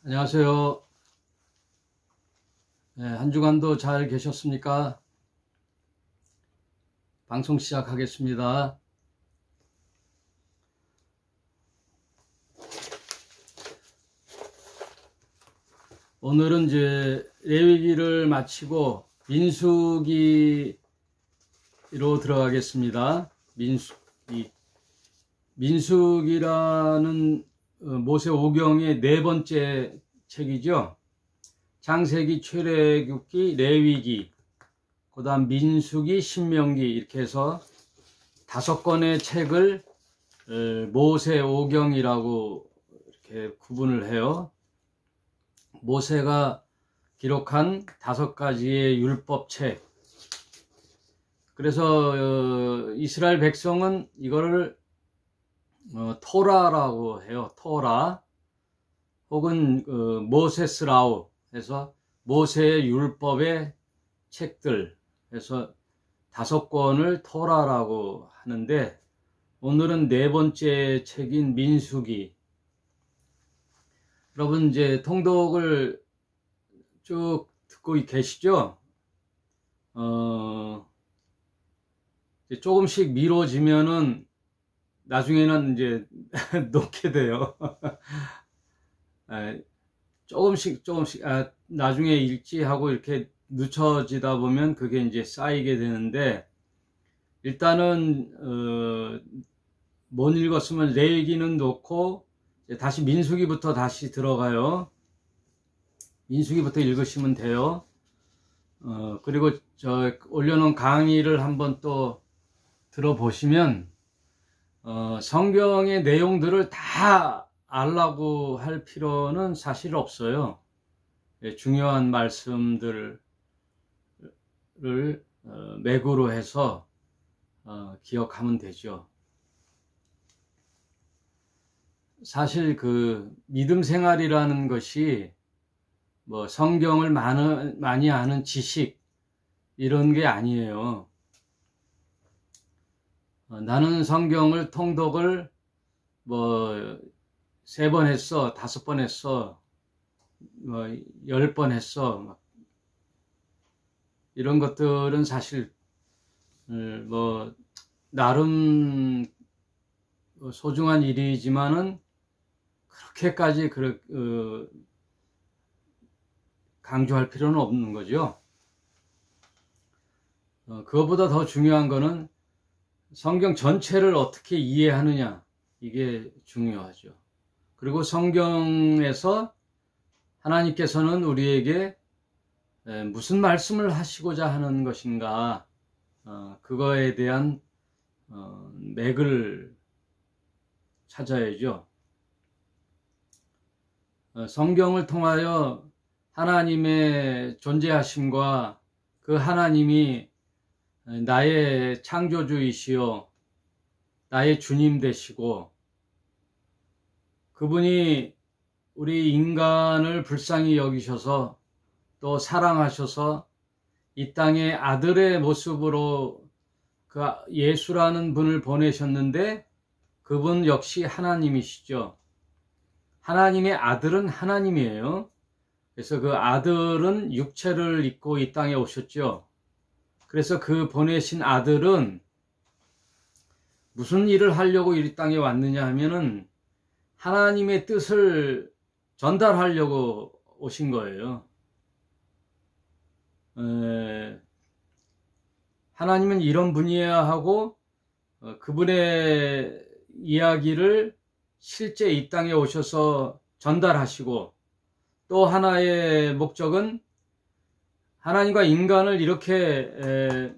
안녕하세요. 네, 한 주간도 잘 계셨습니까? 방송 시작하겠습니다. 오늘은 이제 레위기를 마치고 민수기로 들어가겠습니다. 민수기라는 모세오경의 네 번째 책이죠. 창세기, 출애굽기, 레위기, 그 다음 민수기, 신명기 이렇게 해서 5권의 책을 모세오경이라고 이렇게 구분을 해요. 모세가 기록한 5가지의 율법책. 그래서 이스라엘 백성은 이거를 토라라고 해요. 토라 혹은 모세스라우 해서 모세의 율법의 책들 해서 5권을 토라라고 하는데, 오늘은 네 번째 책인 민수기. 여러분 이제 통독을 쭉 듣고 계시죠? 이제 조금씩 미뤄지면은 나중에는 이제 놓게 돼요. 조금씩 나중에 읽지 하고 이렇게 늦춰지다 보면 그게 이제 쌓이게 되는데, 일단은 못 읽었으면 레위기는 놓고 다시 민수기부터 다시 들어가요. 민수기부터 읽으시면 돼요. 그리고 저 올려놓은 강의를 한번 또 들어보시면 성경의 내용들을 다 알라고 할 필요는 사실 없어요. 중요한 말씀들을 맥으로 해서 기억하면 되죠. 사실 그 믿음 생활이라는 것이 뭐 성경을 많이 아는 지식 이런 게 아니에요. 나는 성경을 통독을 뭐 3번 했어, 5번 했어, 뭐 10번 했어, 이런 것들은 사실 뭐 나름 소중한 일이지만은 그렇게까지 강조할 필요는 없는 거죠. 그것보다 더 중요한 거는 성경 전체를 어떻게 이해하느냐, 이게 중요하죠. 그리고 성경에서 하나님께서는 우리에게 무슨 말씀을 하시고자 하는 것인가, 그거에 대한 맥을 찾아야죠. 성경을 통하여 하나님의 존재하심과 그 하나님이 나의 창조주이시요 나의 주님 되시고, 그분이 우리 인간을 불쌍히 여기셔서 또 사랑하셔서 이 땅에 아들의 모습으로 그 예수라는 분을 보내셨는데, 그분 역시 하나님이시죠. 하나님의 아들은 하나님이에요. 그래서 그 아들은 육체를 입고 이 땅에 오셨죠. 그래서 그 보내신 아들은 무슨 일을 하려고 이 땅에 왔느냐 하면은 하나님의 뜻을 전달하려고 오신 거예요. 하나님은 이런 분이어야 하고 그분의 이야기를 실제 이 땅에 오셔서 전달하시고, 또 하나의 목적은 하나님과 인간을 이렇게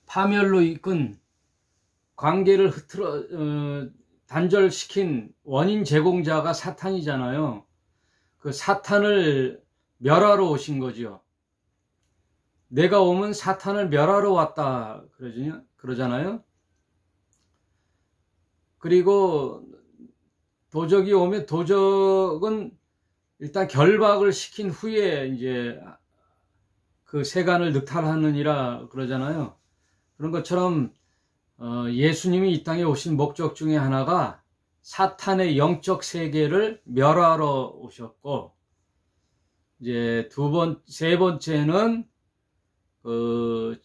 파멸로 이끈 관계를 단절시킨 원인 제공자가 사탄이잖아요. 그 사탄을 멸하러 오신 거죠. 내가 오면 사탄을 멸하러 왔다 그러잖아요. 그리고 도적이 오면 도적은 일단 결박을 시킨 후에 이제 그 세간을 늑탈하느니라 그러잖아요. 그런 것처럼 예수님이 이 땅에 오신 목적 중에 하나가 사탄의 영적 세계를 멸하러 오셨고, 이제 세 번째는 그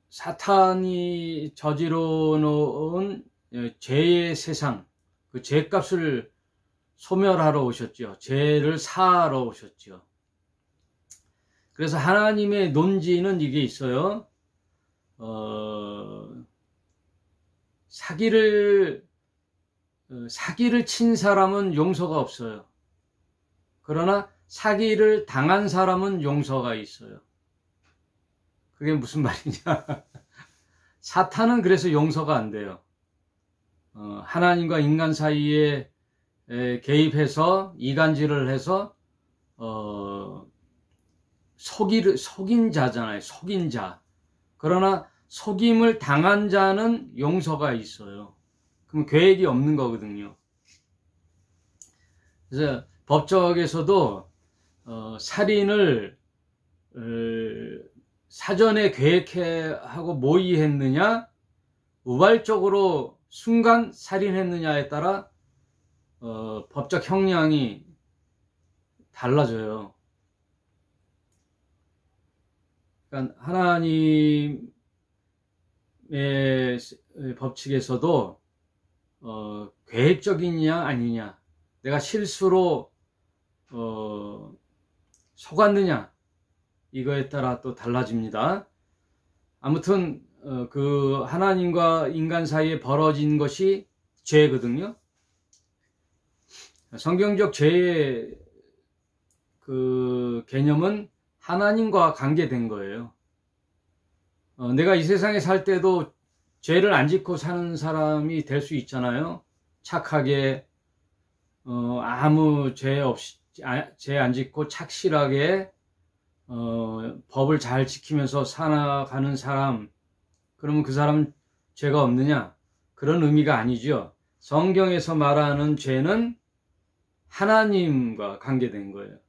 사탄이 저지러 놓은 죄의 세상, 그 죄값을 소멸하러 오셨죠. 죄를 사하러 오셨죠. 그래서 하나님의 논지는 이게 있어요. 사기를 친 사람은 용서가 없어요. 그러나 사기를 당한 사람은 용서가 있어요. 그게 무슨 말이냐? 사탄은 그래서 용서가 안 돼요. 하나님과 인간 사이에 개입해서 이간질을 해서 속인 자잖아요. 속인 자. 그러나 속임을 당한 자는 용서가 있어요. 그럼 계획이 없는 거거든요. 그래서 법적에서도 살인을 사전에 계획하고 모의했느냐, 우발적으로 순간 살인했느냐에 따라 법적 형량이 달라져요. 그러니까 하나님의 법칙에서도 계획적이냐 아니냐, 내가 실수로 속았느냐, 이거에 따라 또 달라집니다. 아무튼 그 하나님과 인간 사이에 벌어진 것이 죄거든요. 성경적 죄의 그 개념은 하나님과 관계된 거예요. 내가 이 세상에 살 때도 죄를 안 짓고 사는 사람이 될 수 있잖아요. 착하게 아무 죄 없이, 죄 안 짓고 착실하게 법을 잘 지키면서 살아가는 사람, 그러면 그 사람은 죄가 없느냐? 그런 의미가 아니죠. 성경에서 말하는 죄는 하나님과 관계된 거예요.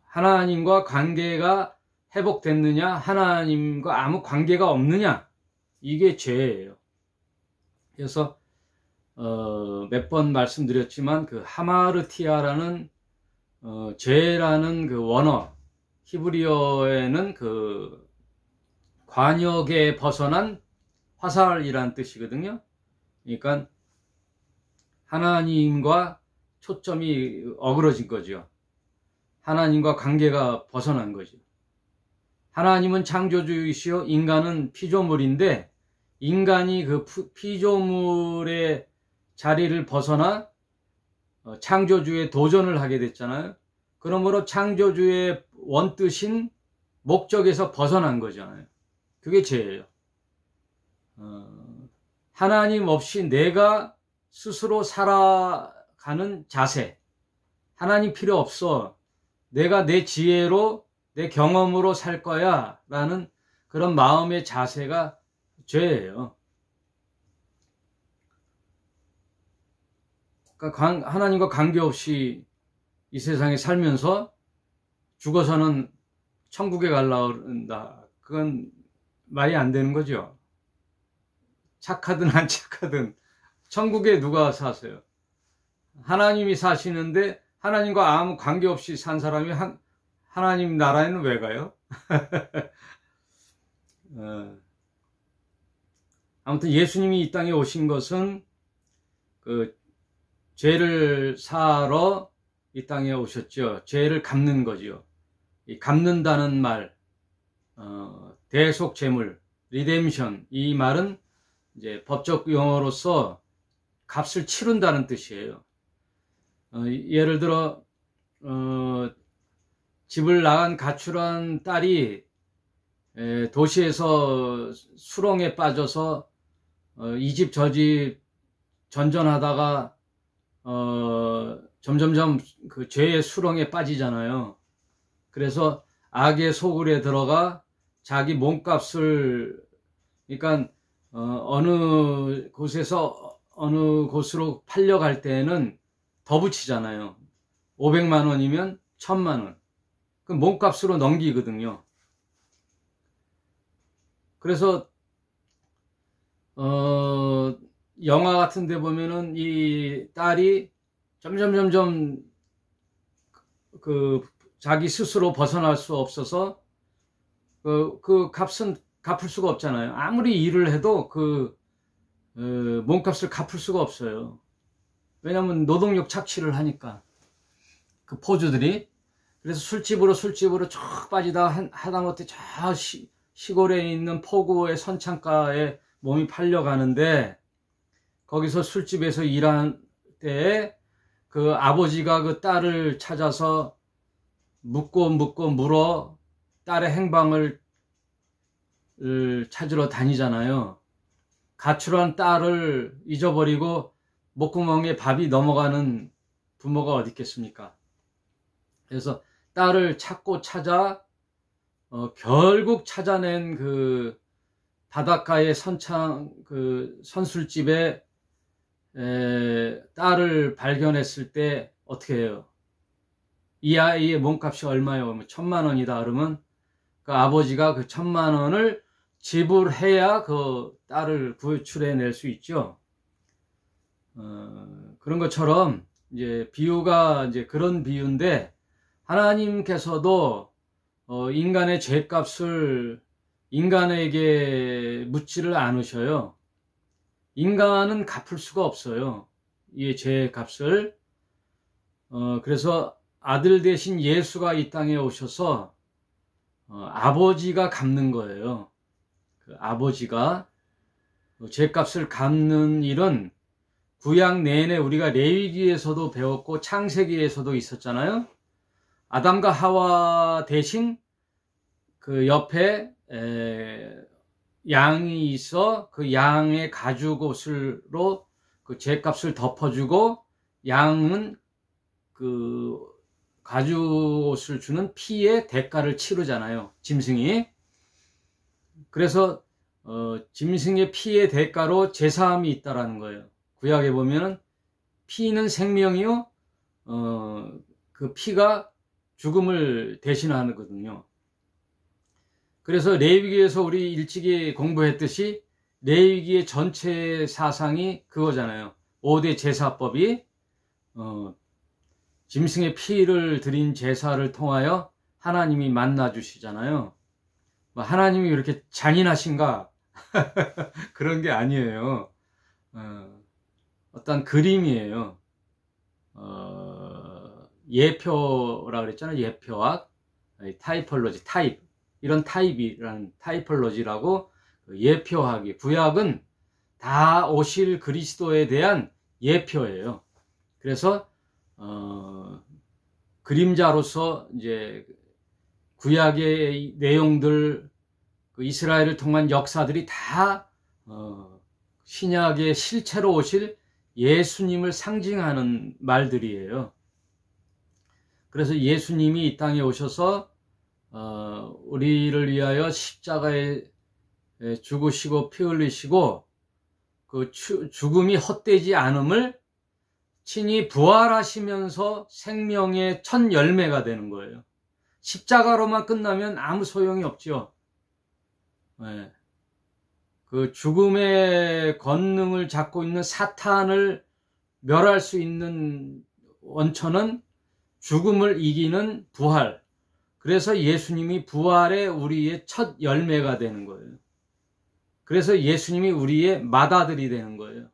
하나님과 관계가 회복됐느냐, 하나님과 아무 관계가 없느냐, 이게 죄예요. 그래서 몇 번 말씀드렸지만 그 하마르티아라는 죄라는 그 원어, 히브리어에는 그 관역에 벗어난 화살이란 뜻이거든요. 그러니까 하나님과 초점이 어그러진 거죠. 하나님과 관계가 벗어난 거죠. 하나님은 창조주이시요 인간은 피조물인데, 인간이 그 피조물의 자리를 벗어나 창조주의 도전을 하게 됐잖아요. 그러므로 창조주의 원뜻인 목적에서 벗어난 거잖아요. 그게 죄예요. 하나님 없이 내가 스스로 살아가는 자세, 하나님 필요 없어, 내가 내 지혜로 내 경험으로 살 거야 라는 그런 마음의 자세가 죄예요. 그러니까 하나님과 관계없이 이 세상에 살면서 죽어서는 천국에 가려고 그런다, 그건 말이 안 되는 거죠. 착하든 안 착하든 천국에 누가 사세요? 하나님이 사시는데 하나님과 아무 관계없이 산 사람이 하나님 나라에는 왜 가요? 아무튼 예수님이 이 땅에 오신 것은 그 죄를 사러 이 땅에 오셨죠. 죄를 갚는 거죠. 이 갚는다는 말, 대속 제물, 리뎀션, 이 말은 이제 법적 용어로서 값을 치른다는 뜻이에요. 예를 들어 집을 나간 가출한 딸이 도시에서 수렁에 빠져서 이 집 저 집 전전하다가 점점점 그 죄의 수렁에 빠지잖아요. 그래서 악의 소굴에 들어가 자기 몸값을, 그러니까 어느 곳에서 어느 곳으로 팔려갈 때에는 더 붙이잖아요. 500만 원이면 1000만 원. 그 몸값으로 넘기거든요. 그래서 이 영화 같은 데 보면은 이 딸이 점점 그 자기 스스로 벗어날 수 없어서 그 값은 갚을 수가 없잖아요. 아무리 일을 해도 몸값을 갚을 수가 없어요. 왜냐면 노동력 착취를 하니까 그 포주들이. 그래서 술집으로 쭉 빠지다가 하다못해 저 시골에 있는 포구의 선창가에 몸이 팔려가는데, 거기서 술집에서 일할 때에 그 아버지가 그 딸을 찾아서 묻고 물어 딸의 행방을 찾으러 다니잖아요. 가출한 딸을 잊어버리고 목구멍에 밥이 넘어가는 부모가 어디 있겠습니까? 그래서 딸을 찾고 찾아 결국 찾아낸 그 바닷가의 선술집에 딸을 발견했을 때 어떻게 해요? 이 아이의 몸값이 얼마예요? 1,000,000원이다 그러면 그 아버지가 그 1,000,000원을 지불해야 그 딸을 구출해낼 수 있죠. 그런 것처럼 이제 비유가 이제 그런 비유인데, 하나님께서도 인간의 죄값을 인간에게 묻지를 않으셔요. 인간은 갚을 수가 없어요, 이 죄값을. 그래서 아들 대신 예수가 이 땅에 오셔서 아버지가 갚는 거예요. 그 아버지가 죄값을 갚는 일은 구약 내내 우리가 레위기에서도 배웠고 창세기에서도 있었잖아요. 아담과 하와 대신 그 옆에 양이 있어 그 양의 가죽옷으로 그 죄값을 덮어주고, 양은 그 가죽옷을 주는 피의 대가를 치르잖아요, 짐승이. 그래서 짐승의 피의 대가로 제사함이 있다라는 거예요. 구약에 보면은 피는 생명이요, 그 피가 죽음을 대신하거든요. 그래서 레위기에서 우리 일찍이 공부했듯이 레위기의 전체 사상이 그거잖아요. 5대 제사법이 짐승의 피를 드린 제사를 통하여 하나님이 만나 주시잖아요. 하나님이 이렇게 잔인하신가? 그런 게 아니에요. 어떤 그림이에요. 예표라 그랬잖아요. 예표학, 타이폴로지, 타입. 이런 타입이라는 타이폴로지라고, 예표학이, 구약은 다 오실 그리스도에 대한 예표예요. 그래서 그림자로서 이제 구약의 내용들, 그 이스라엘을 통한 역사들이 다 신약의 실체로 오실 예수님을 상징하는 말들이에요. 그래서 예수님이 이 땅에 오셔서 우리를 위하여 십자가에 죽으시고 피 흘리시고 그 죽음이 헛되지 않음을 친히 부활하시면서 생명의 첫 열매가 되는 거예요. 십자가로만 끝나면 아무 소용이 없죠. 네. 그 죽음의 권능을 잡고 있는 사탄을 멸할 수 있는 원천은 죽음을 이기는 부활. 그래서 예수님이 부활의 우리의 첫 열매가 되는 거예요. 그래서 예수님이 우리의 맏아들이 되는 거예요.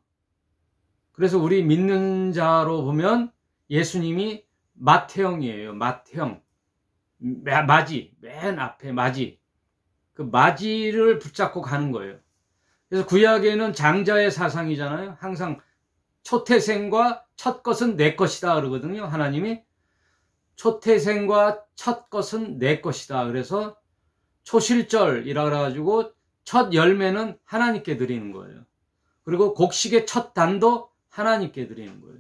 그래서 우리 믿는 자로 보면 예수님이 맏형이에요. 맏형. 맞이. 맨 앞에 맞이. 그 맞이를 붙잡고 가는 거예요. 그래서 구약에는 장자의 사상이잖아요. 항상 초태생과 첫 것은 내 것이다 그러거든요. 하나님이. 초태생과 첫 것은 내 것이다. 그래서 초실절이라 그래가지고 첫 열매는 하나님께 드리는 거예요. 그리고 곡식의 첫 단도 하나님께 드리는 거예요.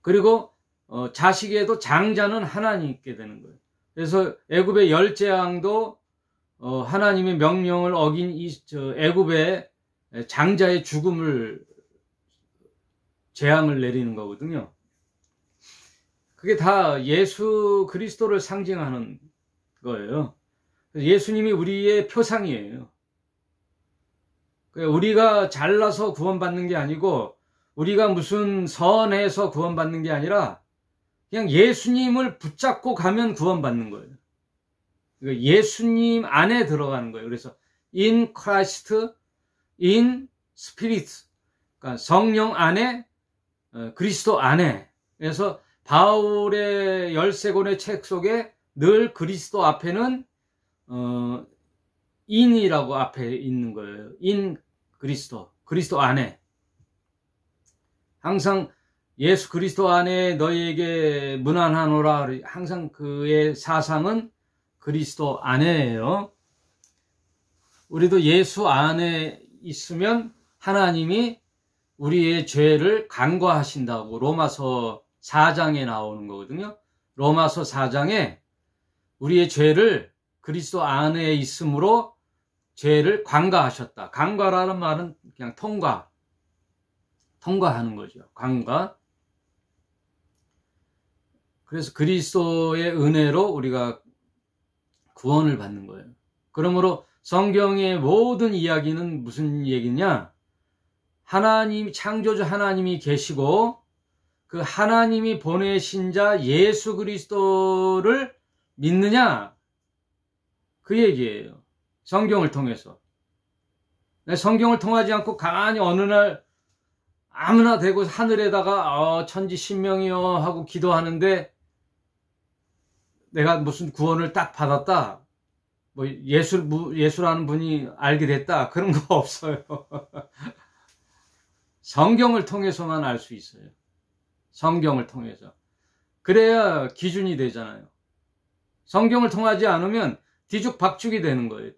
그리고 자식에도 장자는 하나님께 되는 거예요. 그래서 애굽의 10재앙도 하나님의 명령을 어긴 애굽의 장자의 죽음을 재앙을 내리는 거거든요. 그게 다 예수 그리스도를 상징하는 거예요. 예수님이 우리의 표상이에요. 우리가 잘나서 구원받는 게 아니고 우리가 무슨 선해서 구원받는 게 아니라 그냥 예수님을 붙잡고 가면 구원받는 거예요. 예수님 안에 들어가는 거예요. 그래서 in Christ, in Spirit, 그러니까 성령 안에, 그리스도 안에. 그래서 바울의 13권의 책 속에 늘 그리스도 앞에는 in이라고 앞에 있는 거예요. in 그리스도 안에. 항상 예수 그리스도 안에 너희에게 문안하노라. 항상 그의 사상은 그리스도 안에예요. 우리도 예수 안에 있으면 하나님이 우리의 죄를 간과하신다고 로마서 4장에 나오는 거거든요. 로마서 4장에 우리의 죄를 그리스도 안에 있음으로 죄를 관가하셨다. 관가라는 말은 그냥 통과하는 거죠. 관가. 그래서 그리스도의 은혜로 우리가 구원을 받는 거예요. 그러므로 성경의 모든 이야기는 무슨 얘기냐? 하나님, 창조주 하나님이 계시고 그 하나님이 보내신 자 예수 그리스도를 믿느냐? 그 얘기예요. 성경을 통해서. 성경을 통하지 않고 가만히 어느 날 아무나 대고 하늘에다가 천지 신명이여 하고 기도하는데 내가 무슨 구원을 딱 받았다. 뭐 예수라는 분이 알게 됐다. 그런 거 없어요. 성경을 통해서만 알 수 있어요. 성경을 통해서. 그래야 기준이 되잖아요. 성경을 통하지 않으면 뒤죽박죽이 되는 거예요.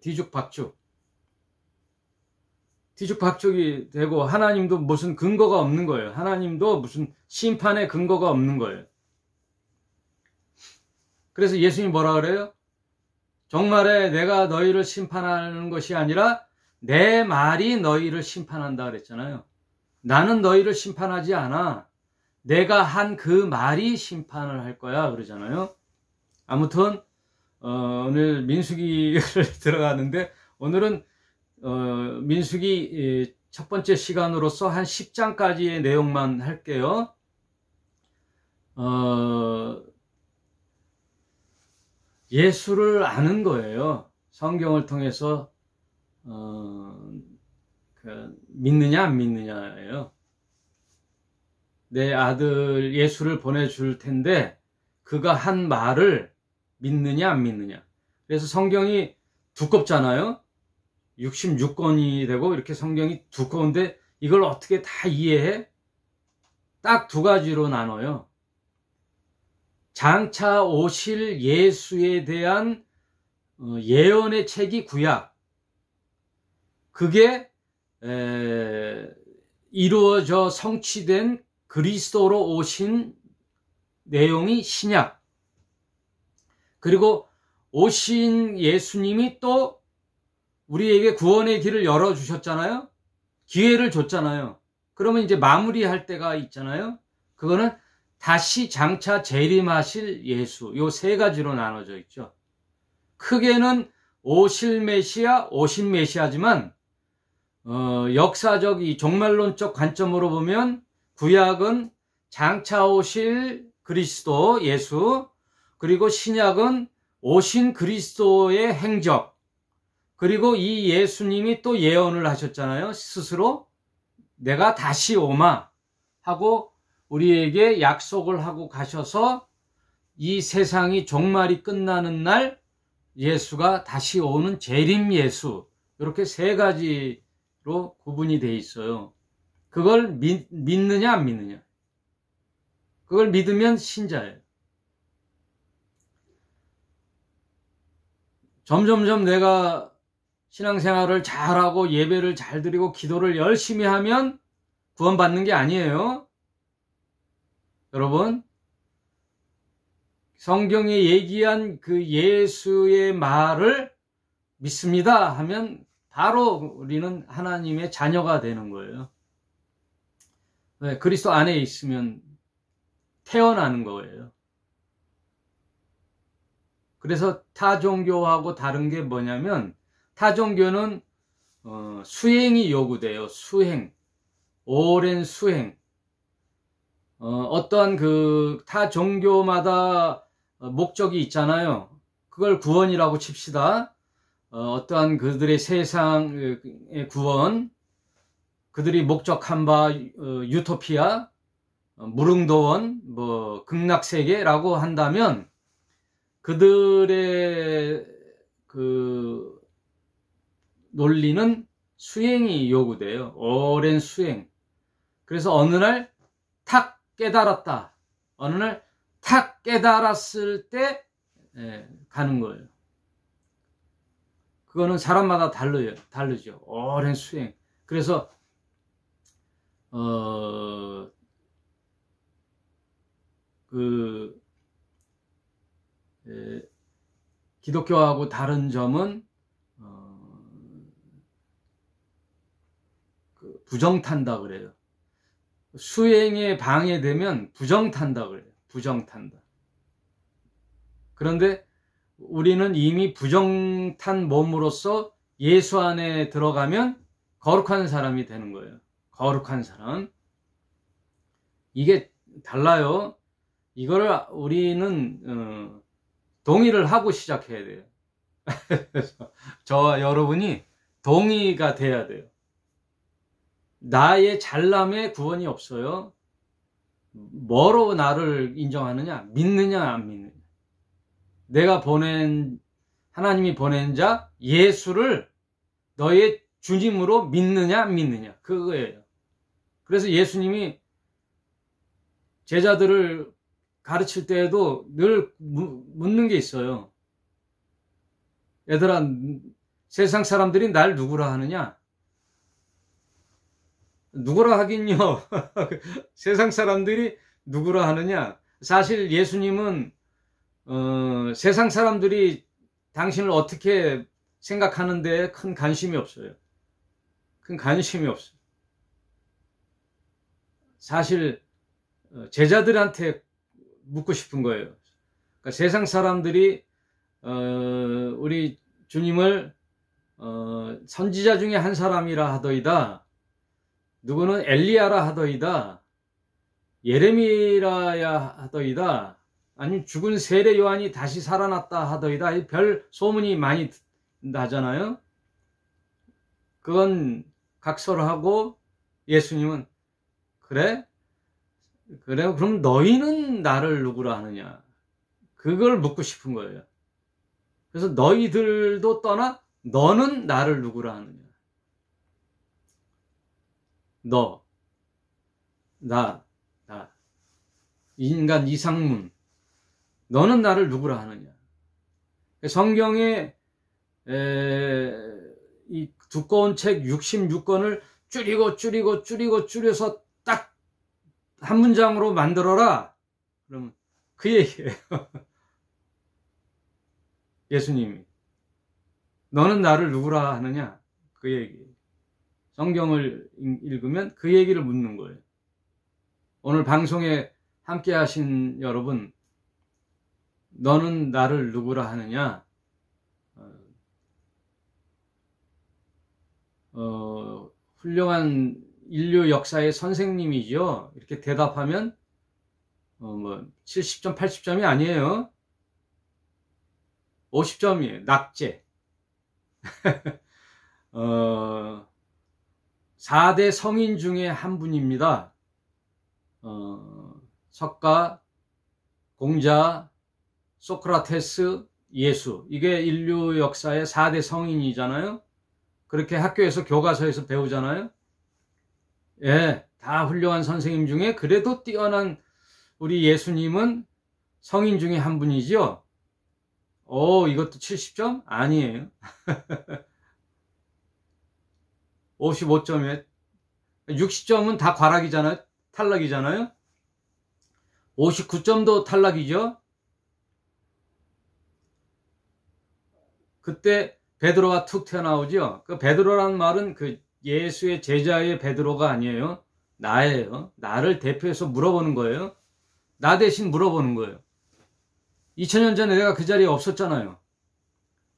뒤죽박죽이 되고 하나님도 무슨 근거가 없는 거예요. 하나님도 무슨 심판의 근거가 없는 거예요. 그래서 예수님이 뭐라 그래요? 정말에 내가 너희를 심판하는 것이 아니라 내 말이 너희를 심판한다 그랬잖아요. 나는 너희를 심판하지 않아. 내가 한 그 말이 심판을 할 거야 그러잖아요. 아무튼 오늘 민수기를 들어가는데 오늘은 민수기 첫 번째 시간으로서 한 10장까지의 내용만 할게요. 예수를 아는 거예요. 성경을 통해서 믿느냐 안 믿느냐예요. 내 아들 예수를 보내줄 텐데 그가 한 말을 믿느냐 안 믿느냐. 그래서 성경이 두껍잖아요. 66권이 되고 이렇게 성경이 두꺼운데 이걸 어떻게 다 이해해? 딱 두 가지로 나눠요. 장차 오실 예수에 대한 예언의 책이 구약. 그게 이루어져 성취된 그리스도로 오신 내용이 신약. 그리고 오신 예수님이 또 우리에게 구원의 길을 열어주셨잖아요. 기회를 줬잖아요. 그러면 이제 마무리할 때가 있잖아요. 그거는 다시 장차 재림하실 예수. 요 세 가지로 나눠져 있죠. 크게는 오실 메시아, 오신 메시아지만 역사적 이 종말론적 관점으로 보면 구약은 장차 오실 그리스도 예수, 그리고 신약은 오신 그리스도의 행적, 그리고 이 예수님이 또 예언을 하셨잖아요. 스스로 내가 다시 오마 하고 우리에게 약속을 하고 가셔서 이 세상이 종말이 끝나는 날 예수가 다시 오는 재림 예수. 이렇게 세 가지로 구분이 돼 있어요. 그걸 믿느냐 안 믿느냐. 그걸 믿으면 신자예요. 점점점 내가 신앙생활을 잘하고 예배를 잘 드리고 기도를 열심히 하면 구원받는 게 아니에요. 여러분, 성경에 얘기한 그 예수의 말을 믿습니다 하면 바로 우리는 하나님의 자녀가 되는 거예요. 네, 그리스도 안에 있으면 태어나는 거예요. 그래서 타 종교하고 다른 게 뭐냐면 타 종교는 수행이 요구돼요. 수행. 오랜 수행. 어떠한 타 종교마다 목적이 있잖아요. 그걸 구원이라고 칩시다. 어떠한 그들의 세상의 구원, 그들이 목적한 바 유토피아, 무릉도원, 극락세계라고 한다면 그들의 그 논리는 수행이 요구돼요. 오랜 수행. 그래서 어느 날 탁 깨달았다. 어느 날 탁 깨달았을 때 가는 거예요. 그거는 사람마다 다르죠. 오랜 수행. 그래서 기독교하고 다른 점은 부정탄다 그래요. 수행에 방해되면 부정탄다 그래요. 부정탄다. 그런데 우리는 이미 부정탄 몸으로서 예수 안에 들어가면 거룩한 사람이 되는 거예요. 거룩한 사람. 이게 달라요. 이거를 우리는 동의를 하고 시작해야 돼요. 저와 여러분이 동의가 돼야 돼요. 나의 잘남의 구원이 없어요. 뭐로 나를 인정하느냐? 믿느냐 안 믿느냐. 내가 하나님이 보낸 자 예수를 너의 주님으로 믿느냐 안 믿느냐. 그거예요. 그래서 예수님이 제자들을 가르칠 때에도 늘 묻는 게 있어요. 얘들아, 세상 사람들이 날 누구라 하느냐? 누구라 하긴요. 세상 사람들이 누구라 하느냐? 사실 예수님은 세상 사람들이 당신을 어떻게 생각하는데 큰 관심이 없어요. 큰 관심이 없어요. 사실 제자들한테 묻고 싶은 거예요. 그러니까 세상 사람들이 우리 주님을 선지자 중에 한 사람이라 하더이다. 누구는 엘리야라 하더이다. 예레미야라 하더이다. 아니면 죽은 세례 요한이 다시 살아났다 하더이다. 별 소문이 많이 나잖아요. 그건 각설하고 예수님은 그래? 그럼 너희는 나를 누구라 하느냐? 그걸 묻고 싶은 거예요. 그래서 너희들도 떠나 너는 나를 누구라 하느냐? 너, 나, 인간 이상문, 너는 나를 누구라 하느냐? 성경에 이 두꺼운 책 66권을 줄여서 딱 한 문장으로 만들어라. 그러면 그 얘기예요. 예수님이 너는 나를 누구라 하느냐? 그 얘기. 성경을 읽으면 그 얘기를 묻는 거예요. 오늘 방송에 함께 하신 여러분, 너는 나를 누구라 하느냐? 훌륭한 인류 역사의 선생님이죠. 이렇게 대답하면 70점, 80점이 아니에요. 50점이에요. 낙제. 4대 성인 중에 한 분입니다. 석가, 공자, 소크라테스, 예수. 이게 인류 역사의 4대 성인이잖아요. 그렇게 학교에서 교과서에서 배우잖아요. 예, 다 훌륭한 선생님 중에 그래도 뛰어난 우리 예수님은 성인 중에 한 분이죠. 이것도 70점? 아니에요. 55점에 60점은 다 과락이잖아요. 탈락이잖아요. 59점도 탈락이죠. 그때 베드로가 툭 튀어나오죠. 그 베드로라는 말은 그 예수의 제자의 베드로가 아니에요. 나예요. 나를 대표해서 물어보는 거예요. 나 대신 물어보는 거예요. 2000년 전에 내가 그 자리에 없었잖아요.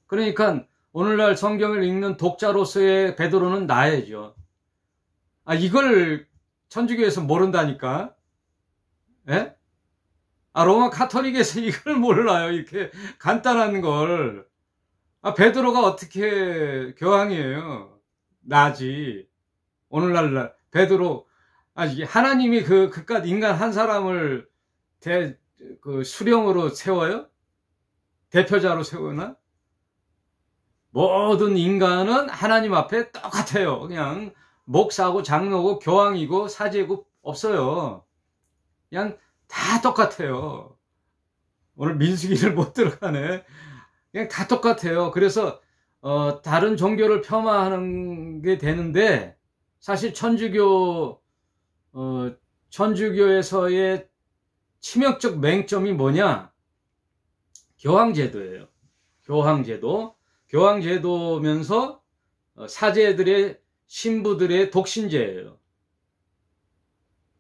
그러니까 오늘날 성경을 읽는 독자로서의 베드로는 나야죠. 이걸 천주교에서 모른다니까. 예? 로마 카톨릭에서 이걸 몰라요. 이렇게 간단한 걸. 베드로가 어떻게 교황이에요? 나지. 오늘날 베드로, 이게 하나님이 그깟 인간 한 사람을 수령으로 세워요? 대표자로 세우나? 모든 인간은 하나님 앞에 똑같아요. 그냥 목사고 장로고 교황이고 사제고 없어요. 그냥 다 똑같아요. 오늘 민수기를 못 들어가네. 그냥 다 똑같아요. 그래서 다른 종교를 폄하하는 게 되는데, 사실 천주교에서의 치명적 맹점이 뭐냐? 교황제도예요. 교황제도면서 사제들의, 신부들의 독신제예요.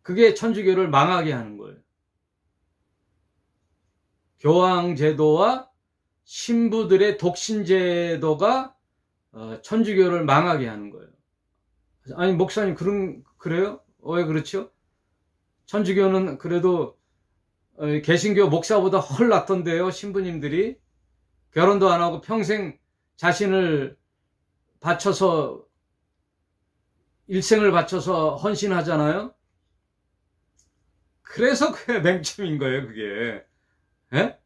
그게 천주교를 망하게 하는 거예요. 교황제도와 신부들의 독신제도가 천주교를 망하게 하는 거예요. 아니, 목사님, 그래요? 왜 그렇죠? 천주교는 그래도 개신교 목사보다 훨 낫던데요, 신부님들이. 결혼도 안 하고 평생 자신을 바쳐서, 일생을 바쳐서 헌신하잖아요? 그래서 그게 맹점인 거예요, 그게. 예?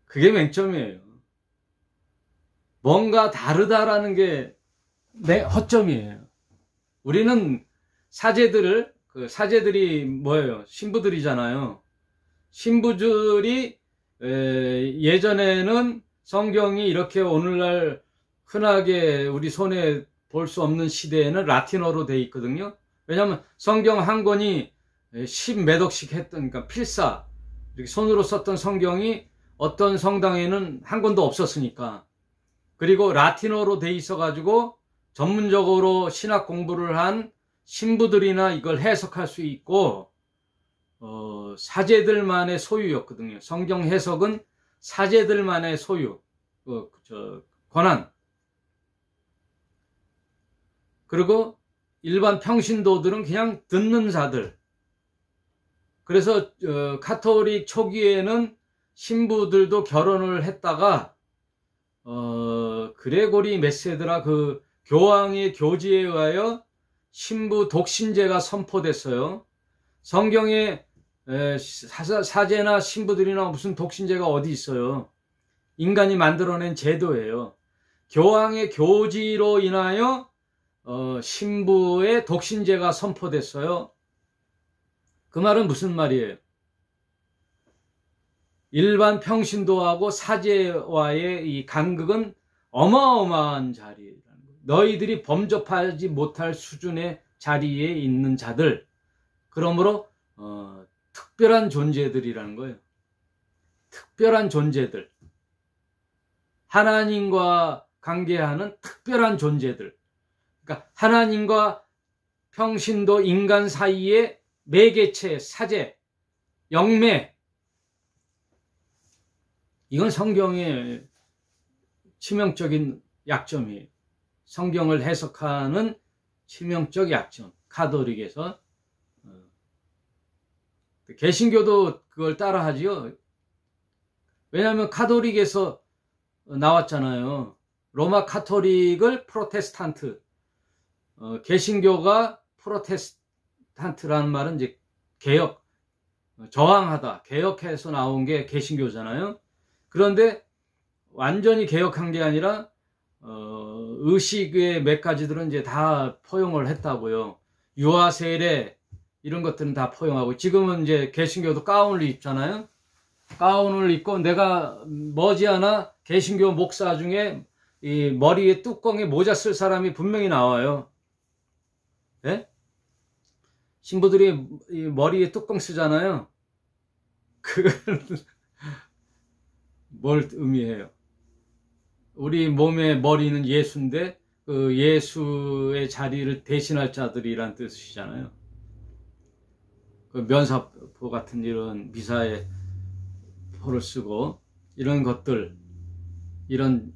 그게 맹점이에요. 뭔가 다르다라는 게 허점이에요. 우리는 사제들이 뭐예요? 신부들이잖아요. 신부들이 예전에는 성경이 이렇게 오늘날 흔하게 우리 손에 볼 수 없는 시대에는 라틴어로 돼 있거든요. 왜냐하면 성경 한 권이 10몇 억씩 했던, 그러니까 필사, 이렇게 손으로 썼던 성경이 어떤 성당에는 한 권도 없었으니까. 그리고 라틴어로 돼 있어가지고 전문적으로 신학 공부를 한 신부들이나 이걸 해석할 수 있고, 사제들만의 소유였거든요. 성경 해석은 사제들만의 소유, 권한. 그리고 일반 평신도들은 그냥 듣는 자들. 그래서 가톨릭 초기에는 신부들도 결혼을 했다가 그레고리 메세드라 그 교황의 교지에 의하여 신부 독신제가 선포됐어요. 성경에 사제나 신부들이나 무슨 독신제가 어디 있어요? 인간이 만들어낸 제도예요. 교황의 교지로 인하여 신부의 독신제가 선포됐어요. 그 말은 무슨 말이에요? 일반 평신도하고 사제와의 이 간극은 어마어마한 자리라는 거예요. 너희들이 범접하지 못할 수준의 자리에 있는 자들, 그러므로 특별한 존재들이라는 거예요. 특별한 존재들, 하나님과 관계하는 특별한 존재들. 그러니까 하나님과 평신도 인간 사이의 매개체, 사제, 영매, 이건 성경의 치명적인 약점이에요. 성경을 해석하는 치명적 약점. 가톨릭에서. 개신교도 그걸 따라하지요. 왜냐하면 가톨릭에서 나왔잖아요. 로마 카톨릭을 프로테스탄트, 개신교가 프로테스탄트라는 말은 이제 개혁, 저항하다, 개혁해서 나온 게 개신교잖아요. 그런데 완전히 개혁한 게 아니라 의식의 몇 가지들은 이제 다 포용을 했다고요. 유아 세례 이런 것들은 다 포용하고, 지금은 이제 개신교도 가운을 입잖아요. 가운을 입고, 내가 머지않아 개신교 목사 중에 이 머리에 뚜껑에 모자 쓸 사람이 분명히 나와요. 네? 신부들이 이 머리에 뚜껑 쓰잖아요. 그걸 뭘 의미해요? 우리 몸의 머리는 예수인데 그 예수의 자리를 대신할 자들이란 뜻이잖아요. 그 면사포 같은 이런 미사에 포를 쓰고 이런 것들, 이런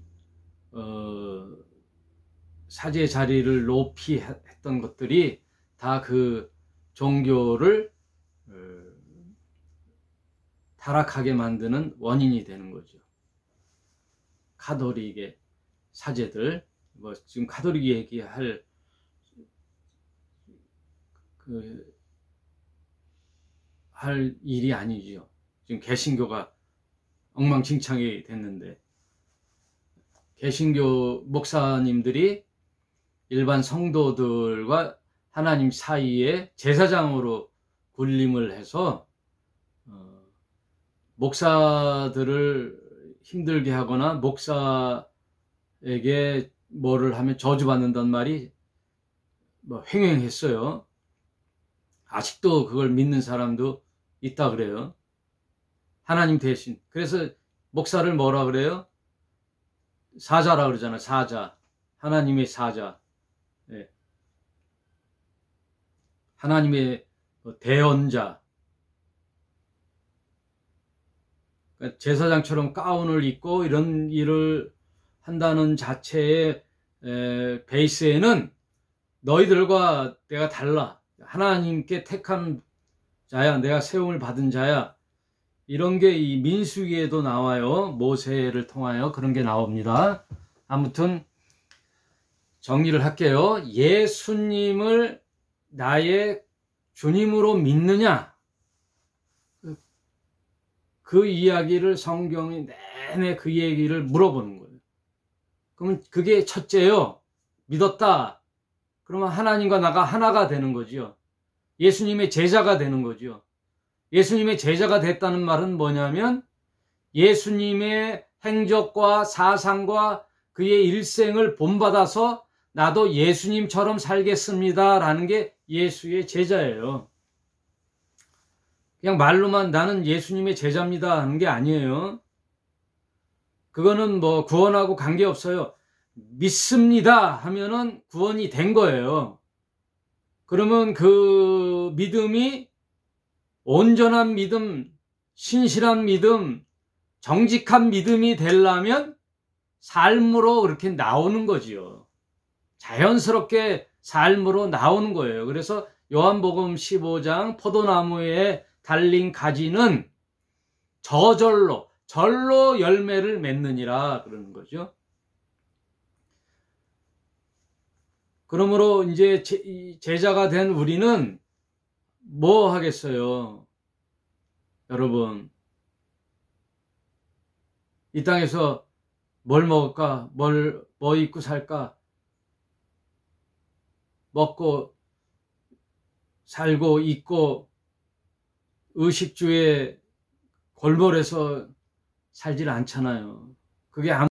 사제 자리를 높이 했던 것들이 다 그 종교를 타락하게 만드는 원인이 되는 거죠. 가톨릭의 사제들, 뭐 지금 가톨릭 얘기할 할 일이 아니죠. 지금 개신교가 엉망진창이 됐는데, 개신교 목사님들이 일반 성도들과 하나님 사이에 제사장으로 군림을 해서 목사들을 힘들게 하거나 목사에게 뭐를 하면 저주받는단 말이 뭐 횡행했어요. 아직도 그걸 믿는 사람도 있다 그래요. 하나님 대신. 그래서 목사를 뭐라 그래요? 사자라 그러잖아요. 사자. 하나님의 사자. 네. 하나님의 대언자. 그러니까 제사장처럼 가운을 입고 이런 일을 한다는 자체의 베이스에는 너희들과 내가 달라. 하나님께 택한 자야. 내가 세움을 받은 자야. 이런 게 이 민수기에도 나와요. 모세를 통하여 그런 게 나옵니다. 아무튼 정리를 할게요. 예수님을 나의 주님으로 믿느냐? 그 이야기를 성경이 내내 그 얘기를 물어보는 거예요. 그러면 그게 첫째요. 믿었다. 그러면 하나님과 나가 하나가 되는 거죠. 예수님의 제자가 되는 거죠. 예수님의 제자가 됐다는 말은 뭐냐면 예수님의 행적과 사상과 그의 일생을 본받아서 나도 예수님처럼 살겠습니다 라는 게 예수의 제자예요. 그냥 말로만 나는 예수님의 제자입니다 하는 게 아니에요. 그거는 뭐 구원하고 관계없어요. 믿습니다 하면은 구원이 된 거예요. 그러면 그 믿음이 온전한 믿음, 신실한 믿음, 정직한 믿음이 되려면 삶으로 그렇게 나오는 거지요. 자연스럽게 삶으로 나오는 거예요. 그래서 요한복음 15장 포도나무에 달린 가지는 저절로, 절로 열매를 맺느니라 그러는 거죠. 그러므로 이제 제자가 된 우리는 뭐 하겠어요? 여러분, 이 땅에서 뭘 먹을까? 뭐 입고 살까? 먹고 살고 있고 의식주에 골몰해서 살질 않잖아요. 그게